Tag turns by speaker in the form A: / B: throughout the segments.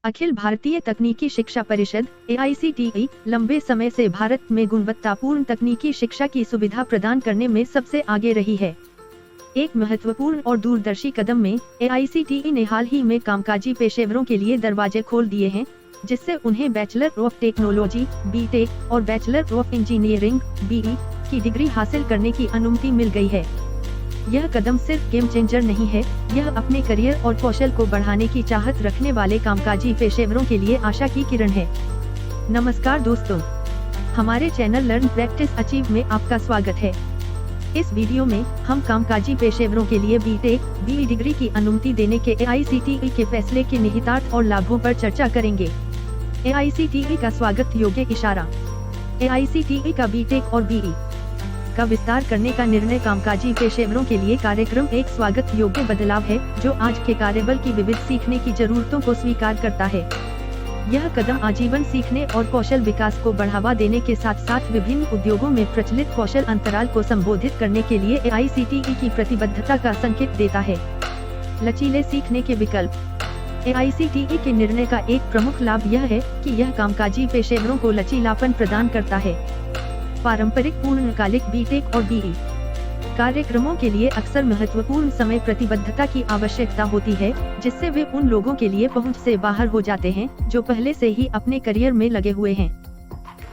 A: अखिल भारतीय तकनीकी शिक्षा परिषद AICTE लंबे समय से भारत में गुणवत्तापूर्ण तकनीकी शिक्षा की सुविधा प्रदान करने में सबसे आगे रही है। एक महत्वपूर्ण और दूरदर्शी कदम में AICTE ने हाल ही में कामकाजी पेशेवरों के लिए दरवाजे खोल दिए हैं, जिससे उन्हें बैचलर ऑफ टेक्नोलॉजी BTech और बैचलर ऑफ इंजीनियरिंग BE की डिग्री हासिल करने की अनुमति मिल गई है। यह कदम सिर्फ गेम चेंजर नहीं है, यह अपने करियर और कौशल को बढ़ाने की चाहत रखने वाले कामकाजी पेशेवरों के लिए आशा की किरण है। नमस्कार दोस्तों, हमारे चैनल लर्न प्रैक्टिस अचीव में आपका स्वागत है। इस वीडियो में हम कामकाजी पेशेवरों के लिए BTech BE डिग्री की अनुमति देने के AICTE के फैसले के निहितार्थ और लाभों पर चर्चा करेंगे। AICTE का स्वागत योग्य इशारा। AICTE का BTech और BE का विस्तार करने का निर्णय कामकाजी पेशेवरों के लिए कार्यक्रम एक स्वागत योग्य बदलाव है, जो आज के कार्यबल की विविध सीखने की जरूरतों को स्वीकार करता है। यह कदम आजीवन सीखने और कौशल विकास को बढ़ावा देने के साथ साथ विभिन्न उद्योगों में प्रचलित कौशल अंतराल को संबोधित करने के लिए AICTE की प्रतिबद्धता का संकेत देता है। लचीले सीखने के विकल्प। AICTE के निर्णय का एक प्रमुख लाभ यह है कि यह कामकाजी पेशेवरों को लचीलापन प्रदान करता है। पारंपरिक पूर्णकालिक BTech और BE कार्यक्रमों के लिए अक्सर महत्वपूर्ण समय प्रतिबद्धता की आवश्यकता होती है, जिससे वे उन लोगों के लिए पहुंच से बाहर हो जाते हैं जो पहले से ही अपने करियर में लगे हुए हैं।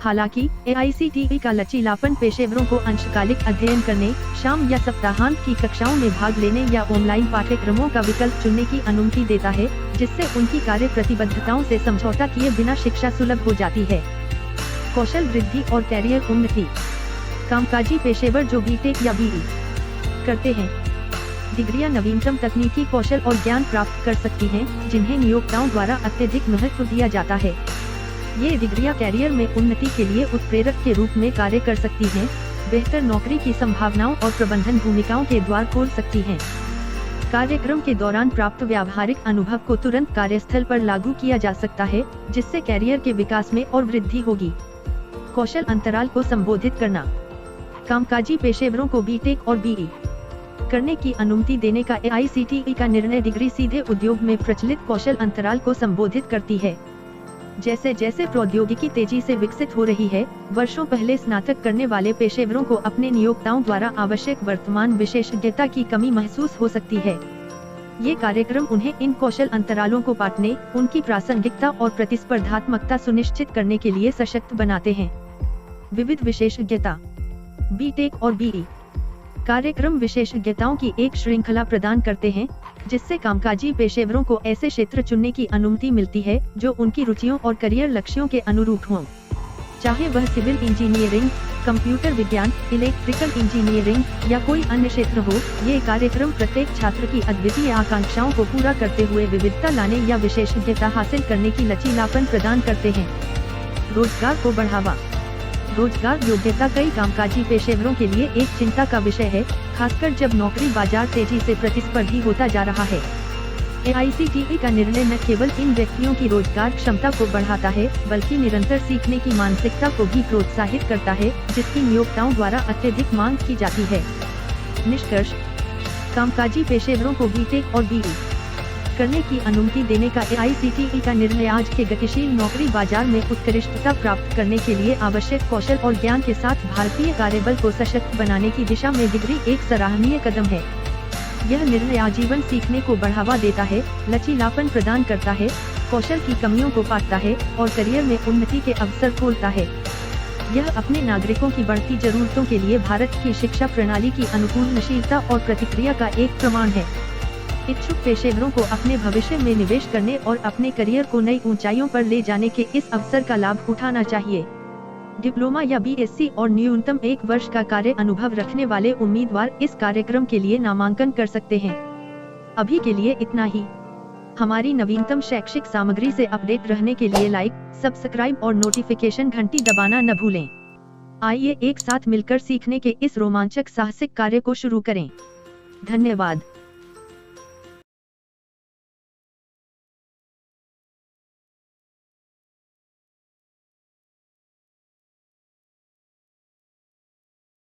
A: हालांकि AICTE का लचीलापन पेशेवरों को अंशकालिक अध्ययन करने, शाम या सप्ताहांत की कक्षाओं में भाग लेने या ऑनलाइन पाठ्यक्रमों का विकल्प चुनने की अनुमति देता है, जिससे उनकी कार्य प्रतिबद्धताओं से समझौता किए बिना शिक्षा सुलभ हो जाती है। कौशल वृद्धि और कैरियर उन्नति। कामकाजी पेशेवर जो BTech या BE करते हैं, डिग्रियां नवीनतम तकनीकी कौशल और ज्ञान प्राप्त कर सकती हैं, जिन्हें नियोक्ताओं द्वारा अत्यधिक महत्व दिया जाता है। ये डिग्रियां कैरियर में उन्नति के लिए उत्प्रेरक के रूप में कार्य कर सकती हैं, बेहतर नौकरी की संभावनाओं और प्रबंधन भूमिकाओं के द्वार खोल सकती हैं। कार्यक्रम के दौरान प्राप्त व्यावहारिक अनुभव को तुरंत कार्यस्थल पर लागू किया जा सकता है, जिससे कैरियर के विकास में और वृद्धि होगी। कौशल अंतराल को संबोधित करना। कामकाजी पेशेवरों को BTech और BE करने की अनुमति देने का AICTE का निर्णय डिग्री सीधे उद्योग में प्रचलित कौशल अंतराल को संबोधित करती है। जैसे जैसे प्रौद्योगिकी तेजी से विकसित हो रही है, वर्षों पहले स्नातक करने वाले पेशेवरों को अपने नियोक्ताओं द्वारा आवश्यक वर्तमान विशेषज्ञता की कमी महसूस हो सकती है। ये कार्यक्रम उन्हें इन कौशल अंतरालों को पाटने, उनकी प्रासंगिकता और प्रतिस्पर्धात्मकता सुनिश्चित करने के लिए सशक्त बनाते हैं। विविध विशेषज्ञता। BTech और BE कार्यक्रम विशेषज्ञताओं की एक श्रृंखला प्रदान करते हैं, जिससे कामकाजी पेशेवरों को ऐसे क्षेत्र चुनने की अनुमति मिलती है जो उनकी रुचियों और करियर लक्ष्यों के अनुरूप हों। चाहे वह सिविल इंजीनियरिंग, कंप्यूटर विज्ञान, इलेक्ट्रिकल इंजीनियरिंग या कोई अन्य क्षेत्र हो, ये कार्यक्रम प्रत्येक छात्र की अद्वितीय आकांक्षाओं को पूरा करते हुए विविधता लाने या विशेषज्ञता हासिल करने की लचीलापन प्रदान करते हैं। रोजगार को बढ़ावा। रोजगार योग्यता कई कामकाजी पेशेवरों के लिए एक चिंता का विषय है, खासकर जब नौकरी बाजार तेजी से प्रतिस्पर्धी होता जा रहा है। AICTE का निर्णय न केवल इन व्यक्तियों की रोजगार क्षमता को बढ़ाता है, बल्कि निरंतर सीखने की मानसिकता को भी प्रोत्साहित करता है, जिसकी नियोक्ताओं द्वारा अत्यधिक मांग की जाती है। निष्कर्ष। कामकाजी पेशेवरों को BTech और BE करने की अनुमति देने का AICTE का निर्णय आज के गतिशील नौकरी बाजार में उत्कृष्टता प्राप्त करने के लिए आवश्यक कौशल और ज्ञान के साथ भारतीय कार्यबल को सशक्त बनाने की दिशा में डिग्री एक सराहनीय कदम है। यह निर्णय आजीवन सीखने को बढ़ावा देता है, लचीलापन प्रदान करता है, कौशल की कमियों को पाटता है और करियर में उन्नति के अवसर खोलता है। यह अपने नागरिकों की बढ़ती जरूरतों के लिए भारत की शिक्षा प्रणाली की अनुकूलनशीलता और प्रतिक्रिया का एक प्रमाण है। इच्छुक पेशेवरों को अपने भविष्य में निवेश करने और अपने करियर को नई ऊंचाइयों पर ले जाने के इस अवसर का लाभ उठाना चाहिए। डिप्लोमा या BSc और न्यूनतम 1 वर्ष का कार्य अनुभव रखने वाले उम्मीदवार इस कार्यक्रम के लिए नामांकन कर सकते हैं। अभी के लिए इतना ही। हमारी नवीनतम शैक्षिक सामग्री से अपडेट रहने के लिए लाइक, सब्सक्राइब और नोटिफिकेशन घंटी दबाना न भूलें। आइए एक साथ मिलकर सीखने के इस रोमांचक साहसिक कार्य को शुरू करें। धन्यवाद।